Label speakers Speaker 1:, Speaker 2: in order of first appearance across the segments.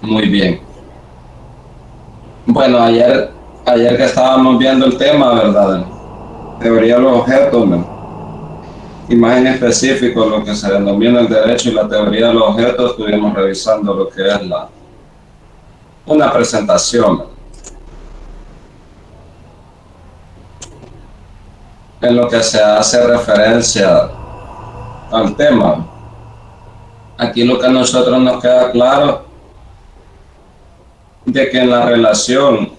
Speaker 1: Muy bien. Bueno, ayer que estábamos viendo el tema, ¿verdad? Teoría de los objetos, ¿verdad? Y más en específico lo que se denomina el derecho y la teoría de los objetos, estuvimos revisando lo que es una presentación, ¿verdad? En lo que se hace referencia al tema. Aquí lo que a nosotros nos queda claro de que en la relación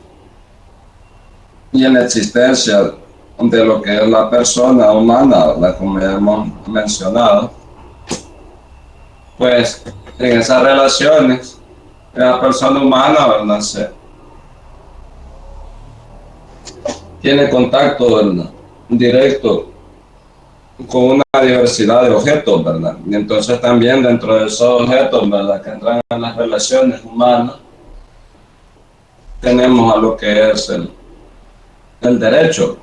Speaker 1: y en la existencia de lo que es la persona humana, ¿verdad? Como ya hemos mencionado, pues en esas relaciones, la persona humana, ¿verdad? Tiene contacto, ¿verdad? Directo con una diversidad de objetos, ¿verdad? Y entonces también dentro de esos objetos, ¿verdad? Que entran en las relaciones humanas, tenemos a lo que es el derecho.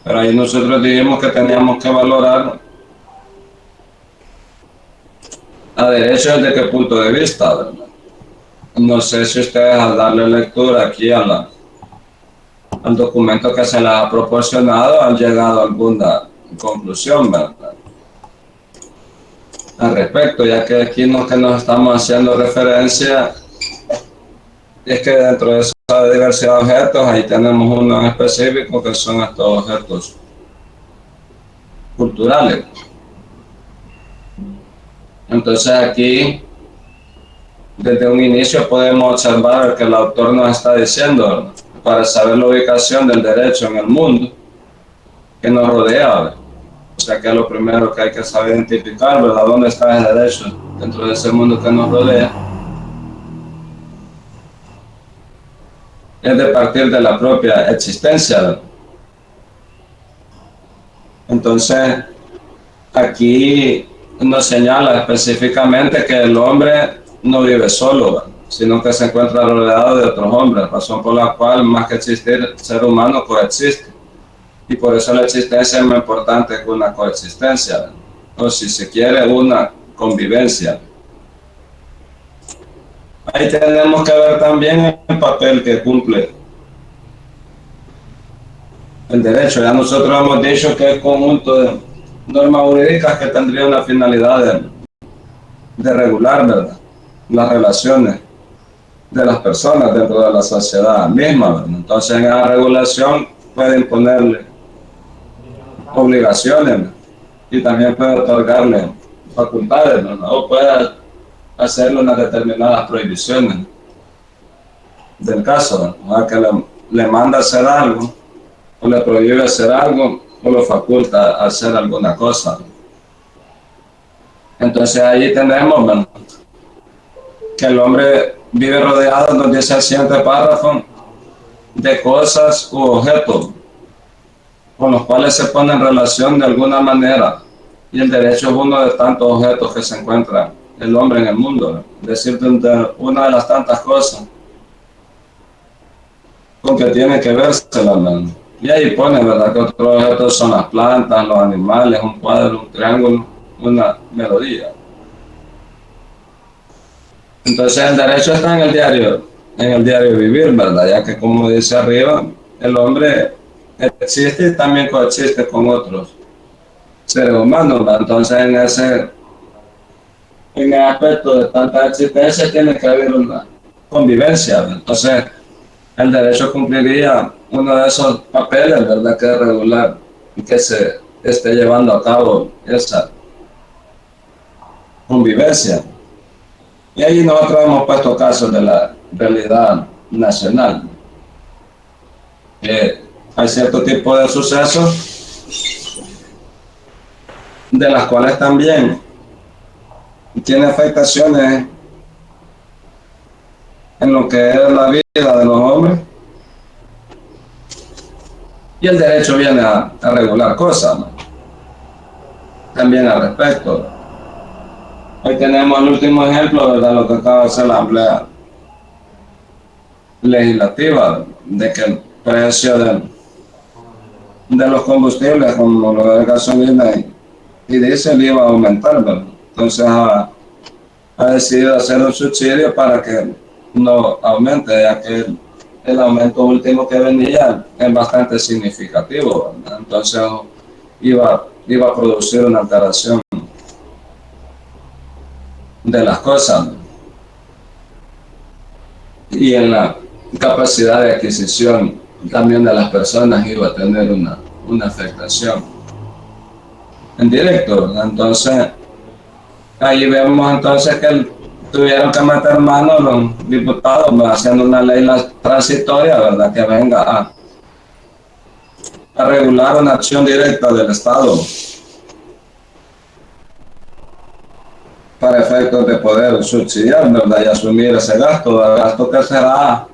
Speaker 1: Pero ahí nosotros dijimos que teníamos que valorar a derecho desde qué punto de vista, ¿verdad? No sé si ustedes al darle lectura aquí al documento que se les ha proporcionado han llegado a alguna conclusión, ¿verdad? Al respecto, ya que aquí lo que nos estamos haciendo referencia es que dentro de esa diversidad de objetos, ahí tenemos uno en específico que son estos objetos culturales. Entonces aquí, desde un inicio podemos observar que el autor nos está diciendo, ¿verdad? Para saber la ubicación del derecho en el mundo que nos rodea, ¿verdad? O sea que es lo primero que hay que saber identificar, ¿verdad? ¿Dónde está el derecho dentro de ese mundo que nos rodea? Es de partir de la propia existencia, ¿verdad? Entonces, aquí nos señala específicamente que el hombre no vive solo, ¿verdad? Sino que se encuentra rodeado de otros hombres, razón por la cual más que existir ser humano coexiste. Y por eso la existencia es más importante que una coexistencia, ¿verdad? O si se quiere, una convivencia. Ahí tenemos que ver también el papel que cumple el derecho. Ya nosotros hemos dicho que es conjunto de normas jurídicas que tendrían la finalidad de regular, ¿verdad? Las relaciones de las personas dentro de la sociedad misma, ¿verdad? Entonces en esa regulación puede imponerle obligaciones, ¿verdad? Y también puede otorgarle facultades, ¿verdad? O puede hacerle unas determinadas prohibiciones del caso, ¿verdad? Que le manda hacer algo o le prohíbe hacer algo o lo faculta a hacer alguna cosa. Entonces ahí tenemos, ¿verdad? Que el hombre vive rodeado, nos dice el siguiente párrafo, de cosas u objetos con los cuales se pone en relación de alguna manera. Y el derecho es uno de tantos objetos que se encuentra el hombre en el mundo, ¿no? Es decir, de una de las tantas cosas con que tiene que verse la mano. Y ahí pone, ¿verdad?, que otros objetos son las plantas, los animales, un cuadro, un triángulo, una melodía. Entonces el derecho está en el diario vivir, ¿verdad? Ya que como dice arriba, el hombre existe y también coexiste con otros seres humanos, ¿verdad? Entonces en el aspecto de tanta existencia tiene que haber una convivencia, ¿verdad? Entonces el derecho cumpliría uno de esos papeles, ¿verdad?, que es regular y que se esté llevando a cabo esa convivencia. Y ahí nosotros hemos puesto casos de la realidad nacional. Hay cierto tipo de sucesos de las cuales también tiene afectaciones en lo que es la vida de los hombres y el derecho viene a regular cosas, ¿no? También al respecto. Hoy tenemos el último ejemplo, ¿verdad?, lo que acaba de hacer la Asamblea Legislativa, de que el precio de los combustibles, como lo de gasolina y diésel, iba a aumentar, ¿verdad? Entonces ha decidido hacer un subsidio para que no aumente, ya que el aumento último que venía es bastante significativo, ¿verdad? Entonces iba a producir una alteración de las cosas y en la capacidad de adquisición también de las personas iba a tener una afectación en directo, ¿verdad? Entonces ahí vemos entonces que tuvieron que meter mano los diputados, ¿verdad? Haciendo una ley transitoria, ¿verdad? Que venga a regular una acción directa del Estado para efectos de poder subsidiar, ¿verdad? Y asumir ese gasto, el gasto que será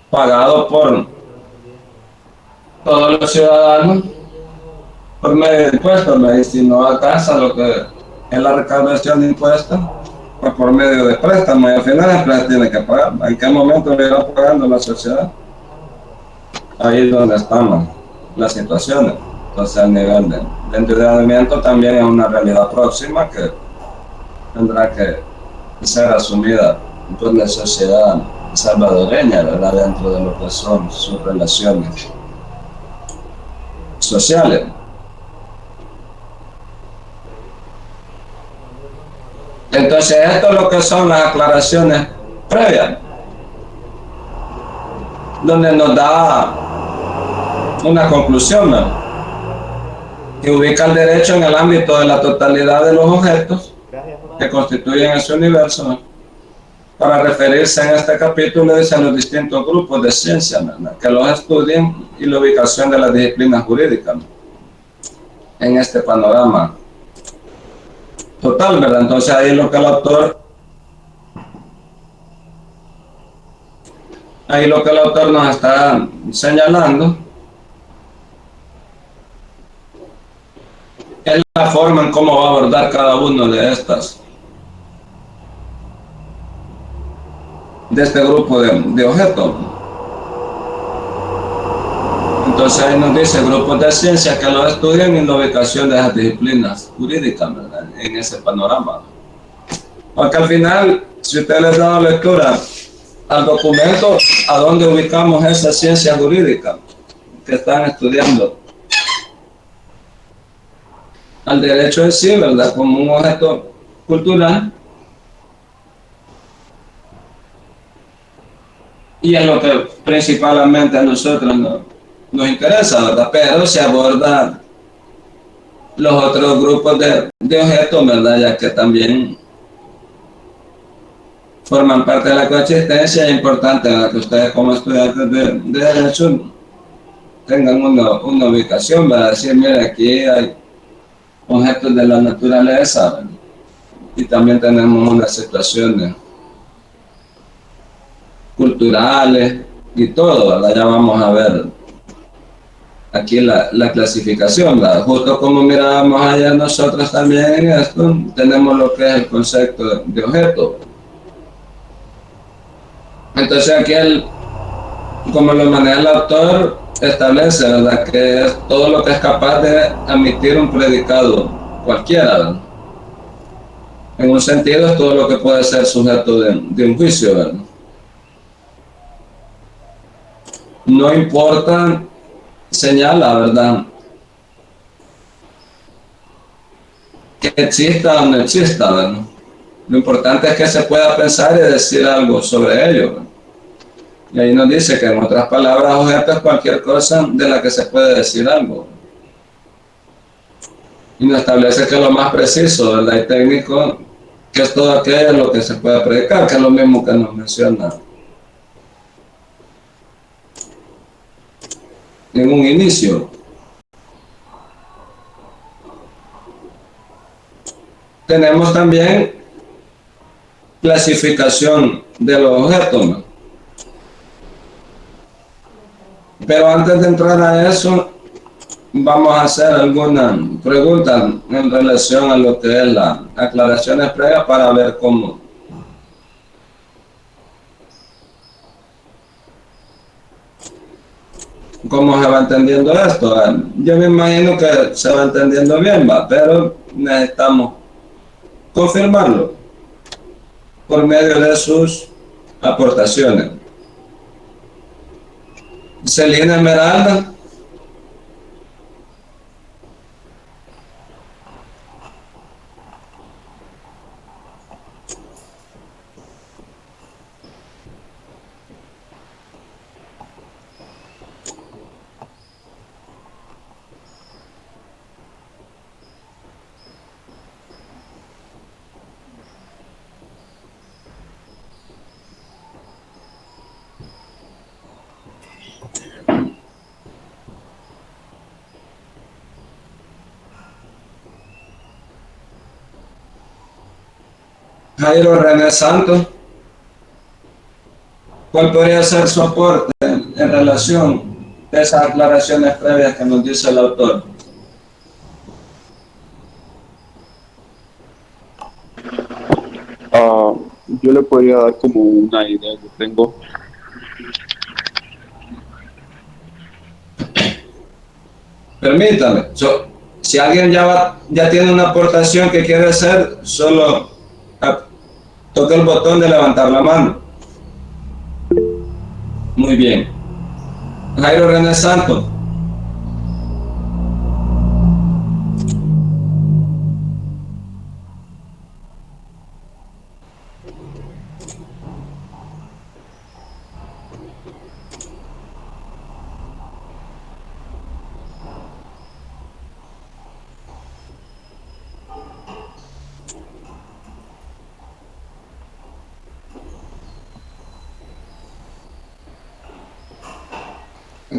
Speaker 1: pagado por todos los ciudadanos por medio de impuestos, ¿verdad? Y si no alcanza lo que es la recaudación de impuestos, pues por medio de préstamos, y al final la empresa tiene que pagar. ¿En qué momento le irá pagando la sociedad? Ahí es donde estamos las situaciones. Entonces, el nivel de endeudamiento también es una realidad próxima que tendrá que ser asumida por la sociedad salvadoreña, ¿verdad? Dentro de lo que son sus relaciones sociales. Entonces, esto es lo que son las aclaraciones previas, donde nos da una conclusión, ¿no? Que ubica el derecho en el ámbito de la totalidad de los objetos que constituyen ese universo, ¿no? Para referirse en este capítulo dice a los distintos grupos de ciencia, ¿no? Que los estudien y la ubicación de las disciplinas jurídicas, ¿no? En este panorama total, ¿verdad? Entonces ahí lo que el autor nos está señalando es la forma en cómo va a abordar cada uno de este grupo de objetos. Entonces ahí nos dice grupos de ciencia que lo estudian en la ubicación de las disciplinas jurídicas, ¿verdad? En ese panorama. Porque al final, si usted les da lectura al documento, a dónde ubicamos esa ciencia jurídica que están estudiando, al derecho en sí, ¿verdad? Como un objeto cultural, y es lo que principalmente a nosotros nos interesa, ¿verdad? Pero se abordan los otros grupos de objetos, ¿verdad? Ya que también forman parte de la coexistencia. Es importante, ¿verdad?, que ustedes como estudiantes de derecho tengan una ubicación, ¿verdad? Decir, mire, aquí hay objetos de la naturaleza, ¿verdad? Y también tenemos unas situaciones culturales y todo, ¿verdad? Ya vamos a ver aquí la clasificación, ¿verdad? Justo como mirábamos ayer nosotros también en esto, tenemos lo que es el concepto de objeto. Entonces aquí como lo maneja el autor, establece, ¿verdad?, que es todo lo que es capaz de admitir un predicado cualquiera, ¿verdad? En un sentido es todo lo que puede ser sujeto de un juicio, ¿verdad? No importa, señala, ¿verdad?, que exista o no exista, ¿verdad? Lo importante es que se pueda pensar y decir algo sobre ello, ¿verdad? Y ahí nos dice que en otras palabras, objeto es cualquier cosa de la que se puede decir algo. Y nos establece que lo más preciso, ¿verdad?, y técnico, que es todo aquello en lo que se puede predicar, que es lo mismo que nos menciona en un inicio. Tenemos también clasificación de los objetos, ¿no? Pero antes de entrar a eso, vamos a hacer algunas preguntas en relación a lo que es las aclaraciones previas para ver cómo se va entendiendo esto. Yo me imagino que se va entendiendo bien, pero necesitamos confirmarlo. por medio de sus aportaciones. Celina Esmeralda. Jairo René Santos. ¿Cuál podría ser su aporte en relación a esas aclaraciones previas que nos dice el autor?
Speaker 2: Yo le podría dar como una idea que tengo.
Speaker 1: Permítame, si alguien ya tiene una aportación que quiere hacer, solo toque el botón de levantar la mano. Muy bien. Jairo René Santos.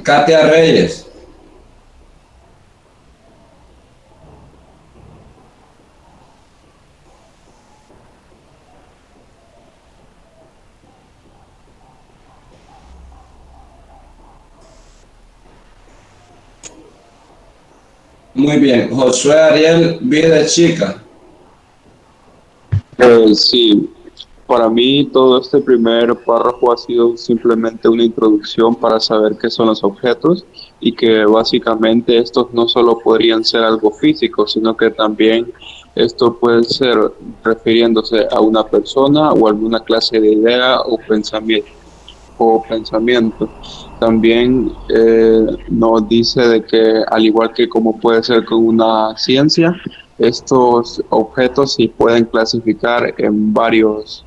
Speaker 1: Katia Reyes. Muy bien. Josué Ariel Vida Chica.
Speaker 2: Sí, para mí todo este primer párrafo ha sido simplemente una introducción para saber qué son los objetos y que básicamente estos no solo podrían ser algo físico, sino que también esto puede ser refiriéndose a una persona o alguna clase de idea o pensamiento. También nos dice de que al igual que como puede ser con una ciencia, estos objetos sí pueden clasificar con varios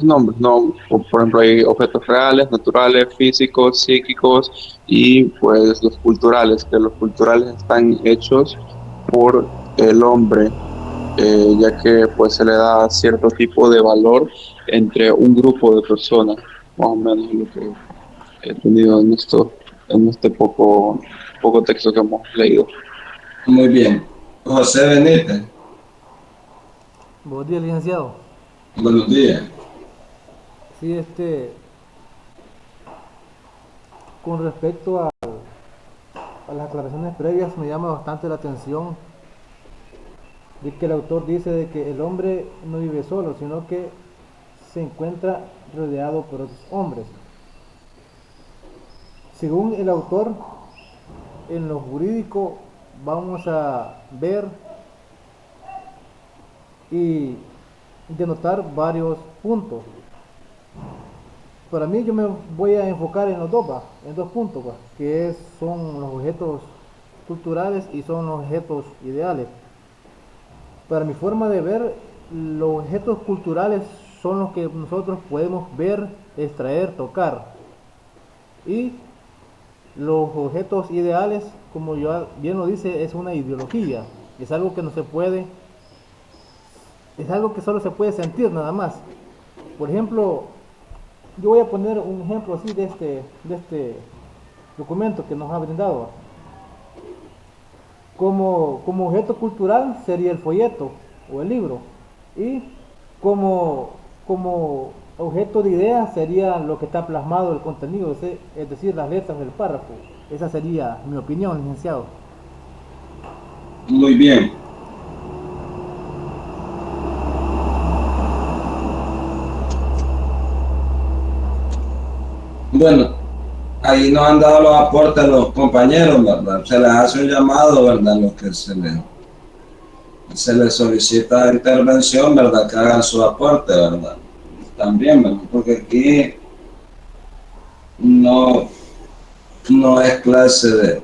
Speaker 2: nombres, ¿no? Por ejemplo, hay objetos reales, naturales, físicos, psíquicos y pues los culturales, que los culturales están hechos por el hombre, ya que pues se le da cierto tipo de valor entre un grupo de personas, más o menos lo que he tenido en este poco texto que hemos leído.
Speaker 1: Muy bien. José Benítez.
Speaker 3: Buenos días, licenciado.
Speaker 1: Buenos días.
Speaker 3: Sí, con respecto a las aclaraciones previas, me llama bastante la atención de que el autor dice de que el hombre no vive solo, sino que se encuentra rodeado por otros hombres. Según el autor, en lo jurídico vamos a ver y denotar varios puntos. Para mí yo me voy a enfocar en los dos, en dos puntos, que son los objetos culturales y son los objetos ideales. Para mi forma de ver, los objetos culturales son los que nosotros podemos ver, extraer, tocar. Y los objetos ideales, como yo bien lo dice, es una ideología. Es algo que no se puede, es algo que solo se puede sentir nada más. Por ejemplo, yo voy a poner un ejemplo así de este documento que nos ha brindado. Como objeto cultural sería el folleto o el libro. Y como objeto de idea sería lo que está plasmado el contenido, es decir, las letras del párrafo. Esa sería mi opinión, licenciado.
Speaker 1: Muy bien. Bueno, ahí nos han dado los aportes los compañeros, ¿verdad? Se les hace un llamado, ¿verdad? Lo que se les se les solicita intervención, ¿verdad? Que hagan su aporte, ¿verdad? También, ¿verdad? Porque aquí no es clase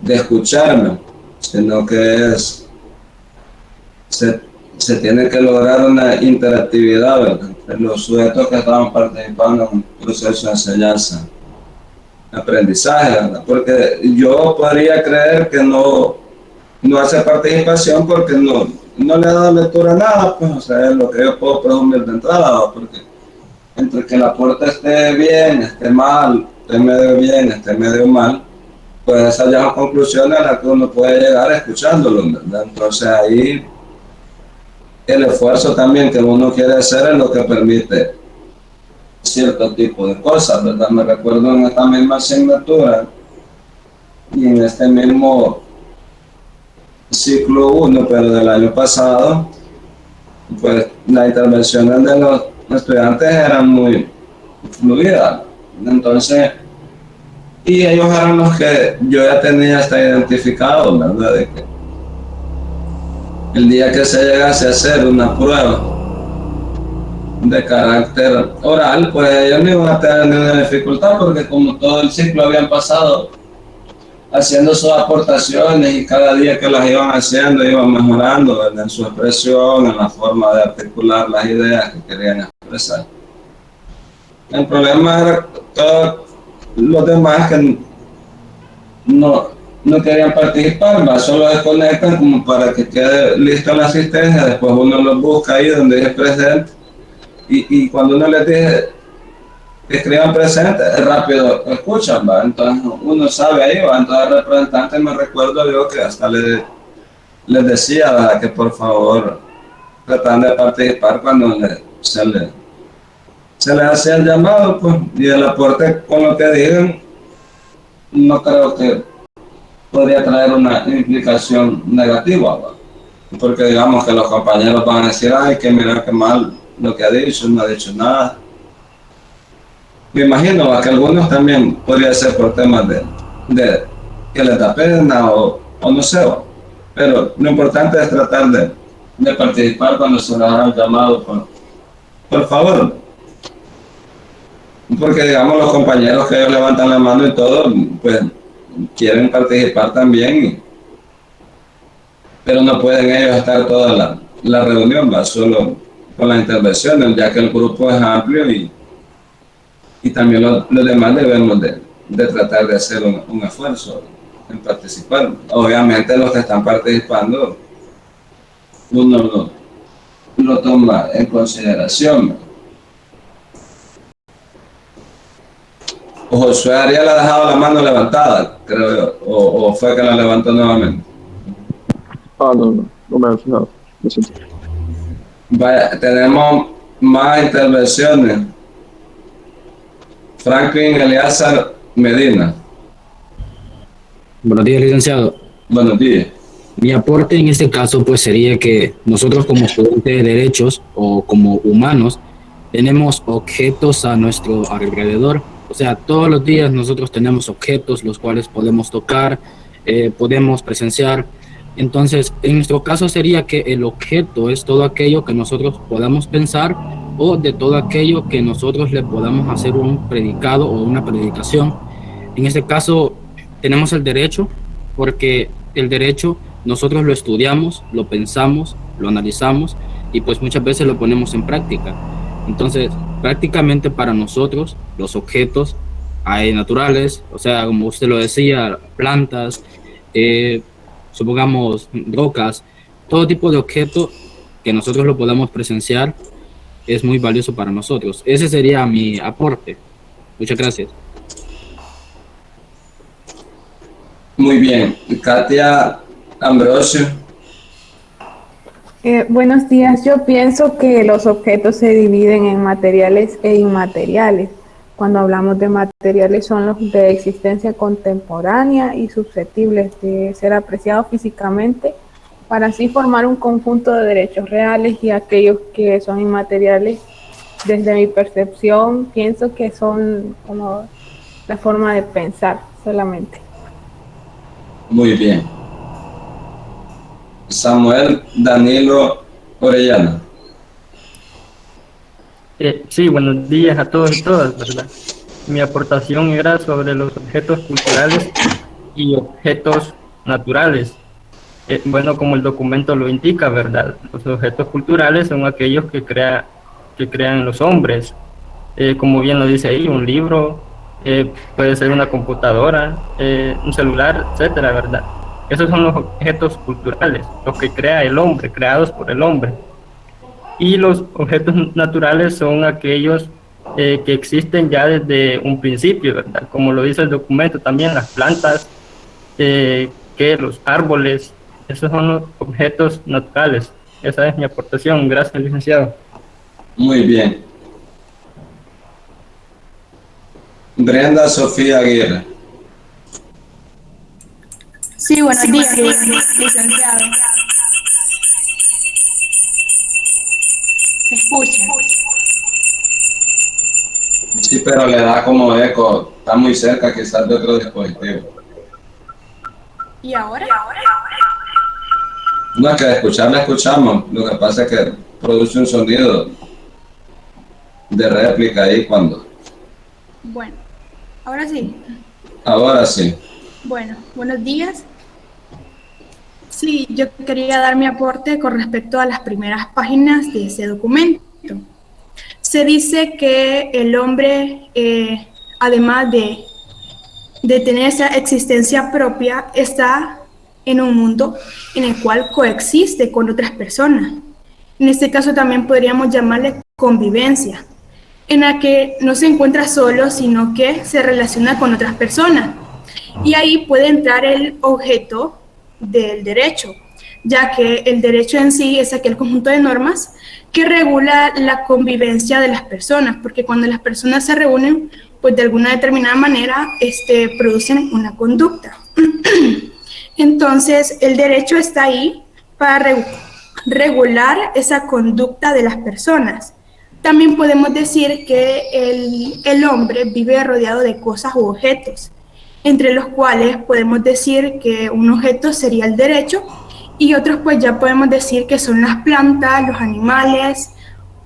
Speaker 1: de escucharme, sino que se tiene que lograr una interactividad, ¿verdad? Entre los sujetos que estaban participando en un proceso de enseñanza, aprendizaje, ¿verdad? Porque yo podría creer que no hace participación porque no le ha dado lectura a nada, pues, o sea, es lo que yo puedo presumir de entrada, ¿verdad? Porque entre que el aporte esté bien, esté mal, esté medio bien, esté medio mal, pues esas ya son conclusiones a las que uno puede llegar escuchándolo, ¿verdad? Entonces ahí el esfuerzo también que uno quiere hacer es lo que permite cierto tipo de cosas, ¿verdad? Me recuerdo en esta misma asignatura y en este mismo ciclo 1, pero del año pasado, pues las intervenciones de los estudiantes eran muy fluidas. Entonces, y ellos eran los que yo ya tenía hasta identificados, ¿verdad? De que el día que se llegase a hacer una prueba de carácter oral, pues ellos no iban a tener ninguna dificultad porque como todo el ciclo habían pasado haciendo sus aportaciones y cada día que las iban haciendo iban mejorando, ¿verdad? En su expresión, en la forma de articular las ideas que querían expresar. El problema era todos los demás que no querían participar, más solo desconectan como para que quede lista la asistencia, después uno los busca ahí donde dice presente y cuando uno les dice que escriban presente, rápido escuchan, ¿va? Entonces uno sabe ahí, ¿va? Entonces el representante me recuerdo yo que hasta les decía, ¿verdad? Que por favor tratan de participar cuando se les hacía el llamado, pues, y el aporte con lo que digan, no creo que podría traer una implicación negativa, ¿va? Porque digamos que los compañeros van a decir, ay, que mira qué mal lo que ha dicho, no ha dicho nada. Me imagino que algunos también podría ser por temas de que les da pena o no sé, ¿va? Pero lo importante es tratar de participar cuando se les haga el llamado, por favor. Porque digamos los compañeros que ellos levantan la mano y todo, pues quieren participar también, pero no pueden ellos estar toda la reunión, va solo con las intervenciones, ya que el grupo es amplio y también los demás debemos de tratar de hacer un esfuerzo en participar. Obviamente los que están participando, uno lo toma en consideración. Josué Ariel ha dejado la mano levantada, creo yo, o fue que la levantó nuevamente.
Speaker 2: No me he fijado. Lo siento.
Speaker 1: Vaya, tenemos más intervenciones. Franklin Eliazar Medina.
Speaker 4: Buenos días, licenciado.
Speaker 1: Buenos días.
Speaker 4: Mi aporte en este caso pues sería que nosotros como estudiantes de derechos o como humanos tenemos objetos a nuestro alrededor. O sea, todos los días nosotros tenemos objetos los cuales podemos tocar, podemos presenciar. Entonces, en nuestro caso sería que el objeto es todo aquello que nosotros podamos pensar o de todo aquello que nosotros le podamos hacer un predicado o una predicación. En este caso tenemos el derecho porque el derecho nosotros lo estudiamos, lo pensamos, lo analizamos y pues muchas veces lo ponemos en práctica. Entonces, prácticamente para nosotros los objetos hay naturales, o sea, como usted lo decía, plantas, supongamos rocas, todo tipo de objeto que nosotros lo podamos presenciar es muy valioso para nosotros. Ese sería mi aporte. Muchas gracias.
Speaker 1: Muy bien. Katia Ambrosio.
Speaker 5: Buenos días. Yo pienso que los objetos se dividen en materiales e inmateriales. Cuando hablamos de materiales son los de existencia contemporánea y susceptibles de ser apreciados físicamente para así formar un conjunto de derechos reales, y aquellos que son inmateriales, desde mi percepción, pienso que son como la forma de pensar solamente.
Speaker 1: Muy bien. Samuel Danilo Orellana.
Speaker 6: Sí, buenos días a todos y todas, ¿verdad? Mi aportación era sobre los objetos culturales y objetos naturales. Bueno, como el documento lo indica, ¿verdad? Los objetos culturales son aquellos que crean los hombres. Como bien lo dice ahí, un libro, puede ser una computadora, un celular, etcétera, ¿verdad? Esos son los objetos culturales, los que crea el hombre, creados por el hombre. Y los objetos naturales son aquellos que existen ya desde un principio, ¿verdad? Como lo dice el documento, también las plantas, que los árboles, esos son los objetos naturales. Esa es mi aportación. Gracias, licenciado.
Speaker 1: Muy bien. Brenda Sofía Aguirre.
Speaker 7: Sí, buenos días, licenciado. Se escucha.
Speaker 1: Sí, pero le da como eco. Está muy cerca quizás de otro dispositivo.
Speaker 7: ¿Y ahora?
Speaker 1: No, es que de escuchar la escuchamos. Lo que pasa es que produce un sonido de réplica ahí cuando...
Speaker 7: Bueno, ahora sí.
Speaker 1: Ahora sí.
Speaker 7: Bueno, buenos días. Sí, yo quería dar mi aporte con respecto a las primeras páginas de ese documento. Se dice que el hombre, además de tener esa existencia propia, está en un mundo en el cual coexiste con otras personas. En este caso también podríamos llamarle convivencia, en la que no se encuentra solo, sino que se relaciona con otras personas. Y ahí puede entrar el objeto del derecho, ya que el derecho en sí es aquel conjunto de normas que regula la convivencia de las personas, porque cuando las personas se reúnen, pues de alguna determinada manera producen una conducta. Entonces, el derecho está ahí para regular esa conducta de las personas. También podemos decir que el hombre vive rodeado de cosas u objetos, entre los cuales podemos decir que un objeto sería el derecho y otros pues ya podemos decir que son las plantas, los animales,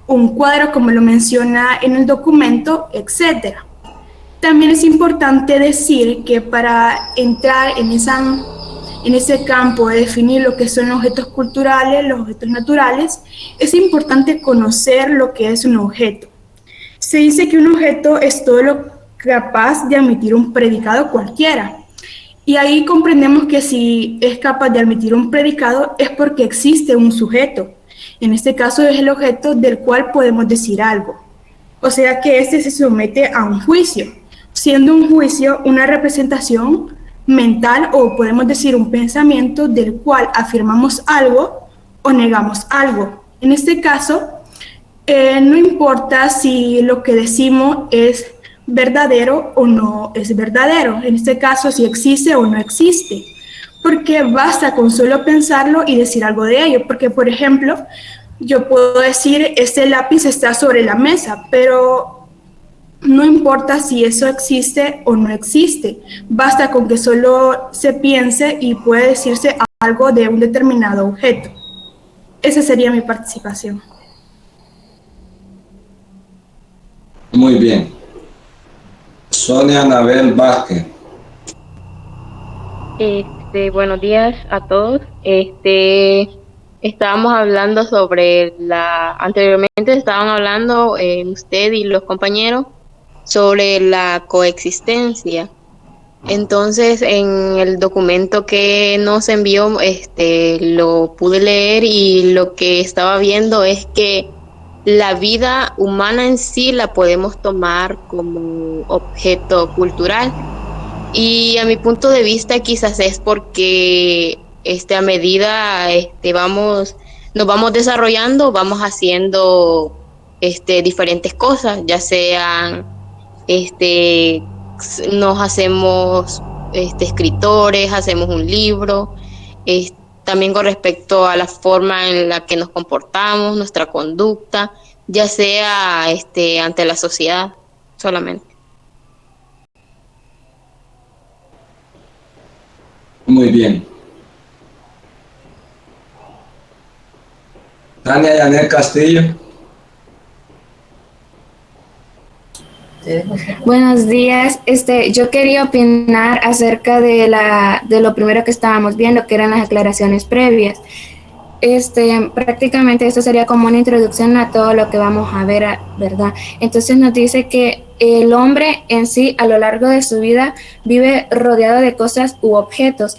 Speaker 7: un cuadro como lo menciona en el documento, etcétera. También es importante decir que para entrar en ese campo de definir lo que son los objetos culturales, los objetos naturales, es importante conocer lo que es un objeto. Se dice que un objeto es todo lo capaz de admitir un predicado cualquiera. Y ahí comprendemos que si es capaz de admitir un predicado es porque existe un sujeto. En este caso es el objeto del cual podemos decir algo. O sea que este se somete a un juicio, siendo un juicio una representación mental o podemos decir un pensamiento del cual afirmamos algo o negamos algo. En este caso, no importa si lo que decimos es verdadero o no es verdadero, en este caso si existe o no existe, porque basta con solo pensarlo y decir algo de ello, porque por ejemplo, yo puedo decir este lápiz está sobre la mesa, pero no importa si eso existe o no existe, basta con que solo se piense y puede decirse algo de un determinado objeto. Esa sería mi participación.
Speaker 1: Muy bien. Sonia Anabel Vázquez.
Speaker 8: Buenos días a todos. Estábamos hablando anteriormente estaban hablando usted y los compañeros sobre la coexistencia. Entonces, en el documento que nos envió, lo pude leer y lo que estaba viendo es que la vida humana en sí la podemos tomar como objeto cultural. Y a mi punto de vista quizás es porque a medida nos vamos desarrollando, vamos haciendo diferentes cosas, ya sean nos hacemos escritores, hacemos un libro, también con respecto a la forma en la que nos comportamos, nuestra conducta, ya sea ante la sociedad solamente.
Speaker 1: Muy bien. Tania Yanet Castillo.
Speaker 9: Buenos días. Yo quería opinar acerca de lo primero que estábamos viendo, que eran las aclaraciones previas. Prácticamente esto sería como una introducción a todo lo que vamos a ver, ¿verdad? Entonces nos dice que el hombre en sí, a lo largo de su vida, vive rodeado de cosas u objetos,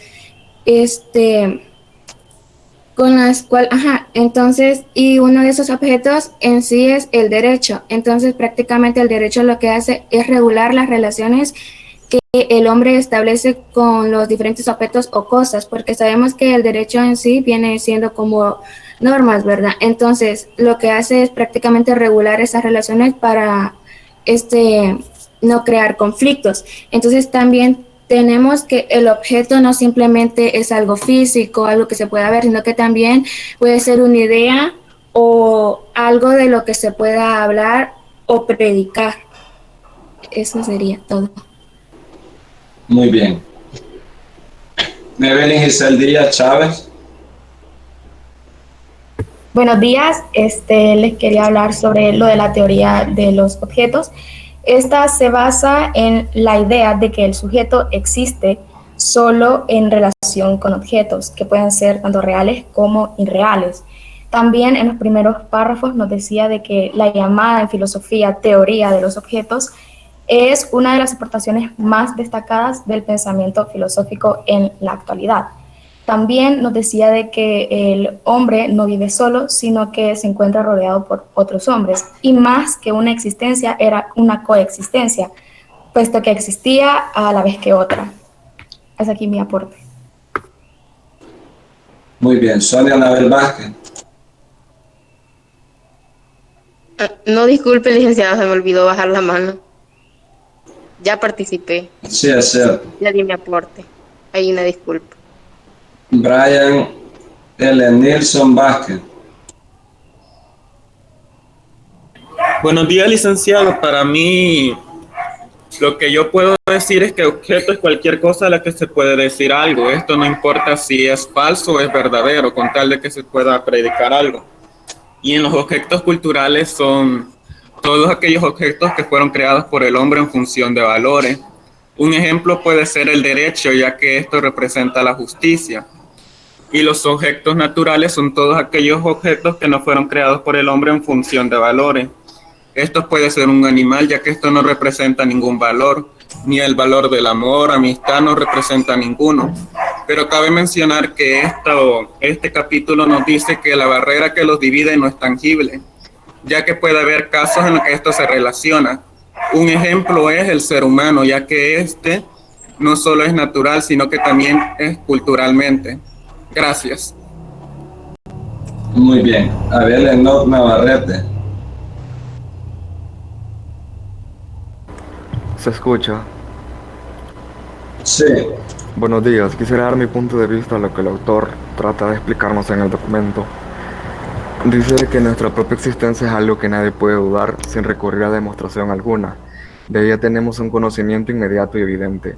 Speaker 9: con las cuales, entonces, y uno de esos objetos en sí es el derecho. Entonces, prácticamente el derecho lo que hace es regular las relaciones que el hombre establece con los diferentes objetos o cosas, porque sabemos que el derecho en sí viene siendo como normas, ¿verdad? Entonces, lo que hace es prácticamente regular esas relaciones para no crear conflictos. Entonces, también tenemos que el objeto no simplemente es algo físico, algo que se pueda ver, sino que también puede ser una idea o algo de lo que se pueda hablar o predicar. Eso sería todo.
Speaker 1: Muy bien. Evelyn Giselle Díaz Chávez.
Speaker 10: Buenos días, les quería hablar sobre lo de la teoría de los objetos. Esta se basa en la idea de que el sujeto existe solo en relación con objetos, que pueden ser tanto reales como irreales. También en los primeros párrafos nos decía de que la llamada en filosofía teoría de los objetos es una de las aportaciones más destacadas del pensamiento filosófico en la actualidad. También nos decía de que el hombre no vive solo, sino que se encuentra rodeado por otros hombres, y más que una existencia, era una coexistencia, puesto que existía a la vez que otra. Es aquí mi aporte.
Speaker 1: Muy bien. Sonia Anabel Vázquez.
Speaker 8: No, disculpe, licenciado, se me olvidó bajar la mano. Ya participé.
Speaker 1: Sí, es cierto.
Speaker 8: Ya di mi aporte. Hay una disculpa.
Speaker 1: Brian L. Nilsson Vázquez.
Speaker 11: Buenos días, licenciado. Para mí, lo que yo puedo decir es que objeto es cualquier cosa a la que se puede decir algo. Esto no importa si es falso o es verdadero, con tal de que se pueda predicar algo. Y en los objetos culturales son todos aquellos objetos que fueron creados por el hombre en función de valores. Un ejemplo puede ser el derecho, ya que esto representa la justicia. Y los objetos naturales son todos aquellos objetos que no fueron creados por el hombre en función de valores. Esto puede ser un animal, ya que esto no representa ningún valor, ni el valor del amor, amistad, no representa ninguno. Pero cabe mencionar que este capítulo nos dice que la barrera que los divide no es tangible, ya que puede haber casos en los que esto se relaciona. Un ejemplo es el ser humano, ya que no solo es natural, sino que también es culturalmente. Gracias.
Speaker 1: Muy bien. Abel Enoch Navarrete.
Speaker 12: ¿Se escucha?
Speaker 1: Sí.
Speaker 12: Buenos días. Quisiera dar mi punto de vista a lo que el autor trata de explicarnos en el documento. Dice que nuestra propia existencia es algo que nadie puede dudar sin recurrir a demostración alguna. De ella tenemos un conocimiento inmediato y evidente.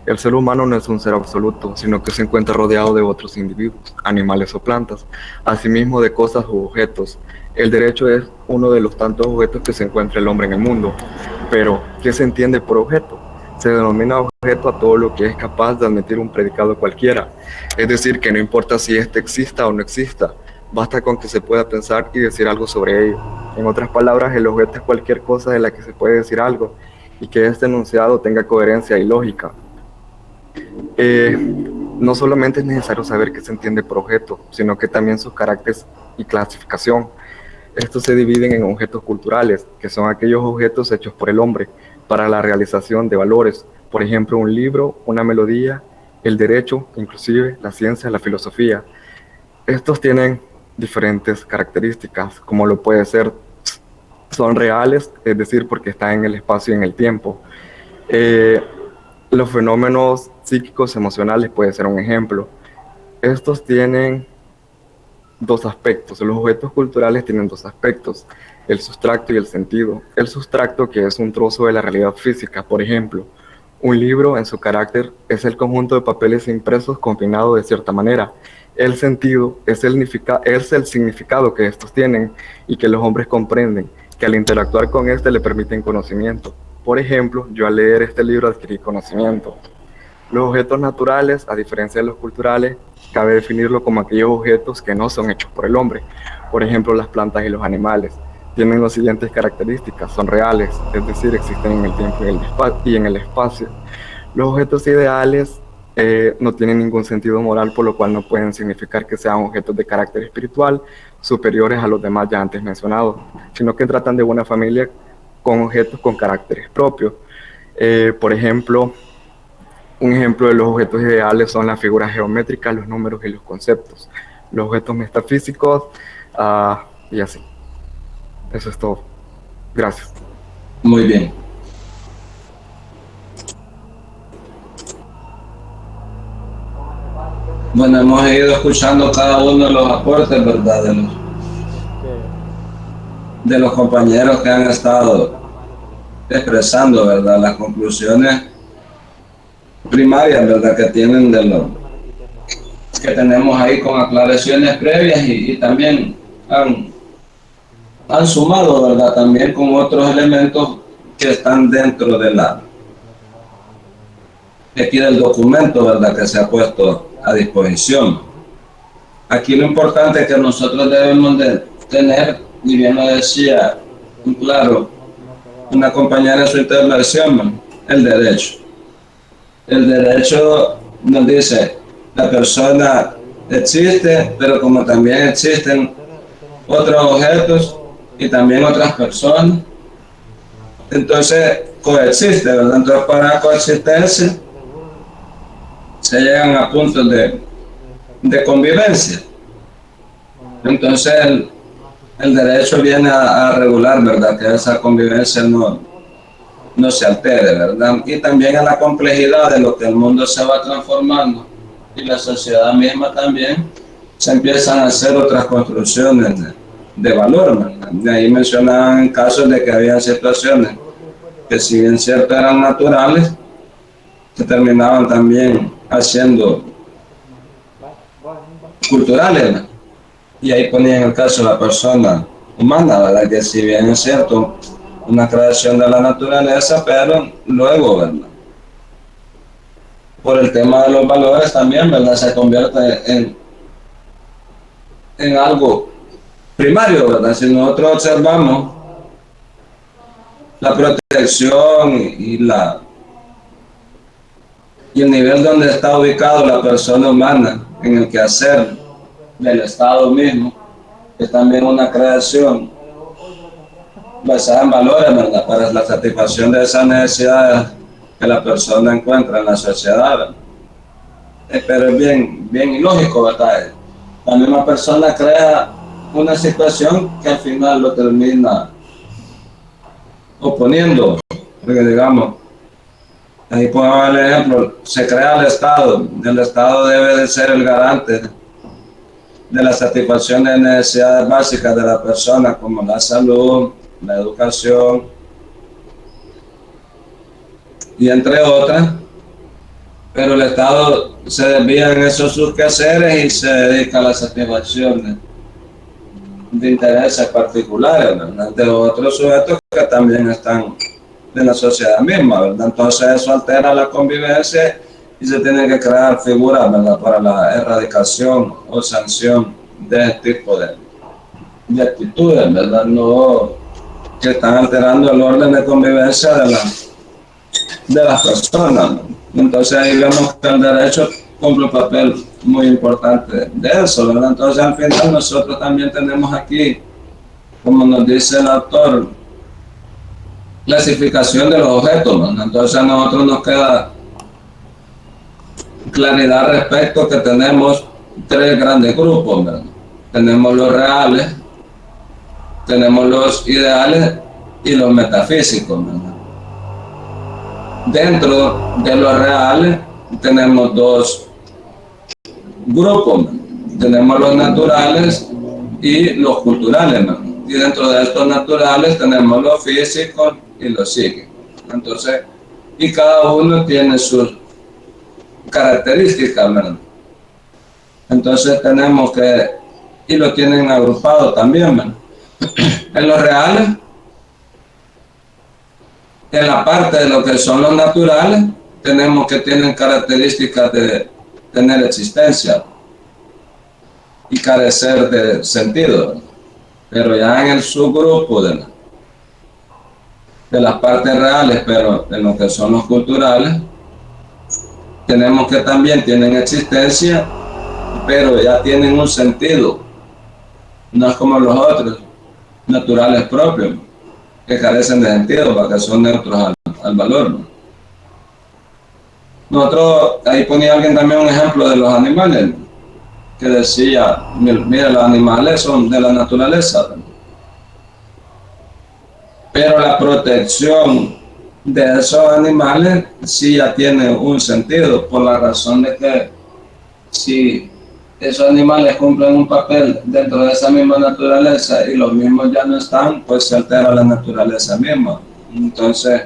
Speaker 12: El ser humano no es un ser absoluto, sino que se encuentra rodeado de otros individuos, animales o plantas, asimismo de cosas u objetos. El derecho es uno de los tantos objetos que se encuentra el hombre en el mundo. Pero, ¿qué se entiende por objeto? Se denomina objeto a todo lo que es capaz de admitir un predicado cualquiera. Es decir, que no importa si éste exista o no exista, basta con que se pueda pensar y decir algo sobre ello. En otras palabras, el objeto es cualquier cosa de la que se puede decir algo y que este enunciado tenga coherencia y lógica. No solamente es necesario saber qué se entiende por objeto, sino que también sus caracteres y clasificación. Estos se dividen en objetos culturales, que son aquellos objetos hechos por el hombre para la realización de valores, por ejemplo, un libro, una melodía, el derecho, inclusive la ciencia, la filosofía. Estos tienen diferentes características, como lo puede ser, son reales, es decir, porque están en el espacio y en el tiempo. Los fenómenos psíquicos emocionales puede ser un ejemplo. Estos tienen dos aspectos. Los objetos culturales tienen dos aspectos, el sustracto y el sentido. El sustracto, que es un trozo de la realidad física, por ejemplo, un libro en su carácter es el conjunto de papeles impresos combinados de cierta manera. El sentido es el significado que estos tienen y que los hombres comprenden, que al interactuar con este le permiten conocimiento. Por ejemplo, yo al leer este libro adquirí conocimiento. Los objetos naturales, a diferencia de los culturales, cabe definirlo como aquellos objetos que no son hechos por el hombre. Por ejemplo, las plantas y los animales tienen las siguientes características: son reales, es decir, existen en el tiempo y en el espacio. Los objetos ideales no tienen ningún sentido moral, por lo cual no pueden significar que sean objetos de carácter espiritual superiores a los demás ya antes mencionados, sino que tratan de una familia con objetos con caracteres propios. Por ejemplo, un ejemplo de los objetos ideales son las figuras geométricas, los números y los conceptos. Los objetos metafísicos y así. Eso es todo. Gracias.
Speaker 1: Muy bien. Bueno, hemos ido escuchando cada uno de los aportes, ¿verdad? De los compañeros que han estado expresando, ¿verdad? Las conclusiones primarias, ¿verdad? Que tienen de lo que tenemos ahí con aclaraciones previas y también han sumado, ¿verdad? También con otros elementos que están dentro de aquí del documento, ¿verdad? Que se ha puesto a disposición. Aquí lo importante que nosotros debemos de tener, y bien lo decía claro una compañera en su intervención, el derecho. El derecho nos dice, la persona existe, pero como también existen otros objetos y también otras personas, entonces coexiste, ¿verdad? Entonces para coexistencia se llegan a puntos de convivencia. Entonces el derecho viene a regular, ¿verdad? Que esa convivencia no se altere, ¿verdad? Y también a la complejidad de lo que el mundo se va transformando y la sociedad misma también se empiezan a hacer otras construcciones de valor, ¿verdad? De ahí mencionaban casos de que había situaciones que si bien cierto eran naturales, se terminaban también haciendo culturales, ¿no? Y ahí ponían el caso de la persona humana, ¿verdad? Que si bien es cierto, una creación de la naturaleza, pero luego, ¿verdad? Por el tema de los valores también, ¿verdad? Se convierte en algo primario, ¿verdad? Si nosotros observamos la protección y el nivel donde está ubicado la persona humana en el quehacer del Estado mismo, es también una creación basada en valores, ¿verdad? Para la satisfacción de esas necesidades que la persona encuentra en la sociedad, ¿verdad? Pero es bien ilógico, ¿verdad? La misma persona crea una situación que al final lo termina oponiendo, porque digamos, ahí podemos ver el ejemplo, se crea el Estado debe de ser el garante de la satisfacción de necesidades básicas de la persona, como la salud, la educación, y entre otras, pero el Estado se desvía en esos sus quehaceres y se dedica a la satisfacción de intereses particulares, ¿verdad? De otros sujetos que también están de la sociedad misma, ¿verdad? Entonces eso altera la convivencia y se tienen que crear figuras, ¿verdad? Para la erradicación o sanción de este tipo de actitudes, ¿verdad? No, que están alterando el orden de convivencia de las personas, ¿no? Entonces ahí vemos que el derecho cumple un papel muy importante de eso, ¿verdad? Entonces al final nosotros también tenemos aquí, como nos dice el autor, clasificación de los objetos, ¿no? Entonces a nosotros nos queda claridad respecto a que tenemos tres grandes grupos, ¿verdad? Tenemos los reales, tenemos los ideales y los metafísicos, ¿verdad? Dentro de los reales tenemos dos grupos, ¿verdad? Tenemos los naturales y los culturales, ¿verdad? Y dentro de estos naturales tenemos los físicos y los psíquicos. Entonces, y cada uno tiene sus características, ¿verdad? Entonces tenemos que, y lo tienen agrupado también, ¿verdad? En los reales, en la parte de lo que son los naturales, tenemos que tienen características de tener existencia y carecer de sentido, ¿verdad? Pero ya en el subgrupo de las partes reales, pero en lo que son los culturales, tenemos que también tienen existencia, pero ya tienen un sentido, no es como los otros naturales propios, que carecen de sentido, porque son neutros al valor, ¿no? Nosotros, ahí ponía alguien también un ejemplo de los animales, que decía, mira, los animales son de la naturaleza, ¿no? Pero la protección de esos animales sí ya tiene un sentido, por la razón de que si esos animales cumplen un papel dentro de esa misma naturaleza y los mismos ya no están, pues se altera la naturaleza misma. Entonces,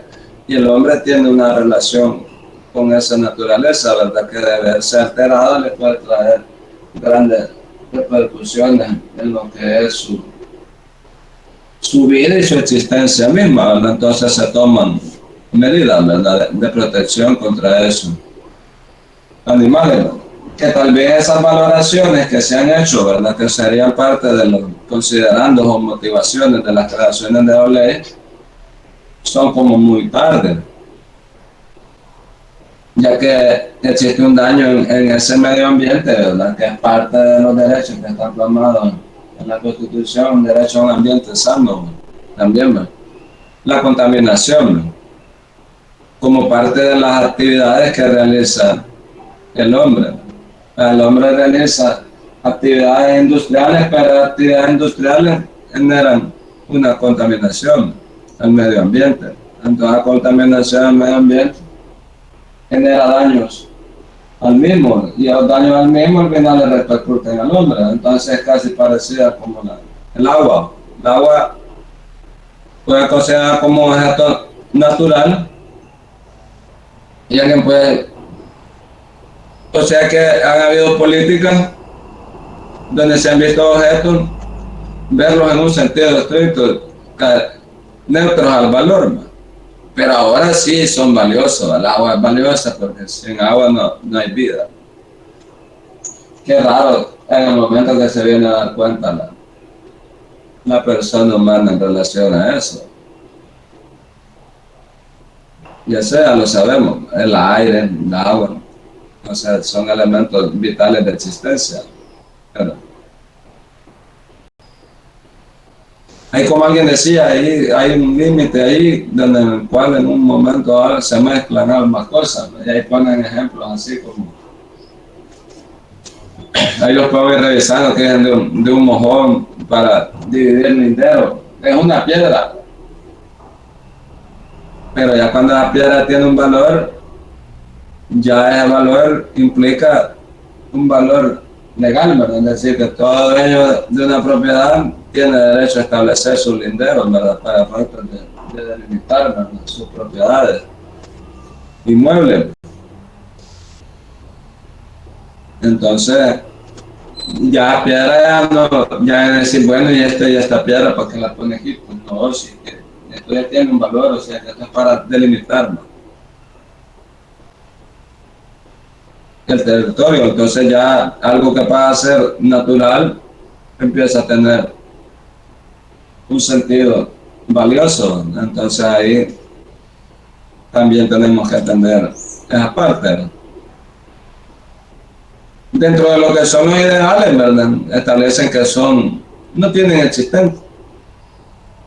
Speaker 1: y el hombre tiene una relación con esa naturaleza, ¿verdad? Que de verse alterada le puede traer grandes repercusiones en lo que es su vida y su existencia misma, ¿verdad? Entonces se toman medidas, ¿verdad? De protección contra eso. Animales, ¿no? Que tal vez esas valoraciones que se han hecho, ¿verdad? Que serían parte de los considerando o motivaciones de las creaciones de la ley, son como muy tarde, ya que existe un daño en ese medio ambiente, ¿verdad? Que es parte de los derechos que están plasmados en la Constitución, derecho a un ambiente sano, también, ¿verdad? La contaminación, ¿verdad? Como parte de las actividades que realiza el hombre. El hombre realiza actividades industriales, pero las actividades industriales generan una contaminación al medio ambiente. Entonces la contaminación al medio ambiente genera daños al mismo, y los daños al mismo al final le repercuten al hombre. Entonces es casi parecida como el agua. El agua puede considerar como un objeto natural, y alguien puede, o sea que han habido políticas donde se han visto objetos, verlos en un sentido estricto, neutros al valor, ¿no? Pero ahora sí son valiosos. El agua es valiosa porque sin agua no hay vida. Qué raro en el momento que se viene a dar cuenta la persona humana en relación a eso. Ya sea, lo sabemos, el aire, el agua, o sea, son elementos vitales de existencia. Pero hay, como alguien decía, hay un límite ahí donde en el cual en un momento ahora se mezclan ambas cosas, ¿no? Y ahí ponen ejemplos así como, ahí los puedo ir revisando, que es de un mojón para dividir el lindero. Es una piedra, pero ya cuando la piedra tiene un valor, ya ese valor implica un valor legal, ¿verdad? Es decir, que todo dueño de una propiedad tiene derecho a establecer sus linderos, ¿verdad? Para efectos de delimitar, ¿verdad?, sus propiedades inmuebles. Entonces, ya piedra ya es decir, bueno, y esta piedra, ¿para qué la pone aquí? Pues no, sí, que esto ya tiene un valor, o sea, que esto es para delimitar, ¿no?, el territorio. Entonces ya algo que pasa a ser natural empieza a tener un sentido valioso. Entonces ahí también tenemos que atender esa parte, ¿no? Dentro de lo que son los ideales, ¿verdad?, establecen que no tienen existencia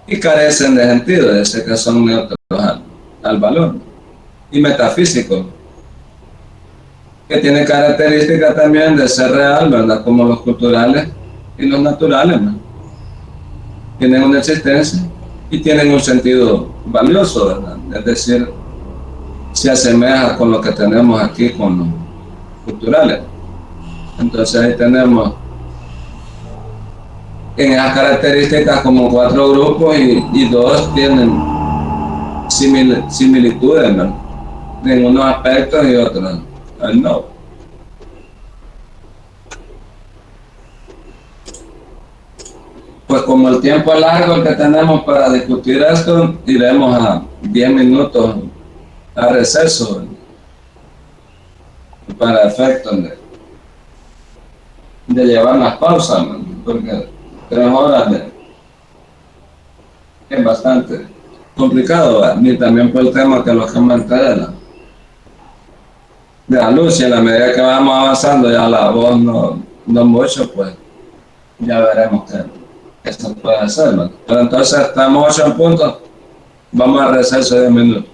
Speaker 1: y carecen de sentido, es decir, que son neutros al valor, y metafísicos, que tiene características también de ser real, ¿verdad?, como los culturales y los naturales, ¿no? Tienen una existencia y tienen un sentido valioso, ¿verdad? Es decir, se asemeja con lo que tenemos aquí con los culturales. Entonces ahí tenemos en esas características como 4 grupos y 2 tienen similitudes, ¿no?, en unos aspectos y otros no. Pues como el tiempo es largo el que tenemos para discutir esto, iremos a 10 minutos a receso para efecto de llevar las pausas, man, porque 3 horas es bastante complicado, y también por el tema que lo que me entra de la luz, y en la medida que vamos avanzando ya la voz no mucho, pues ya veremos qué se puede hacer, man. Pero entonces estamos 8 en punto, vamos a receso de 10 minutos.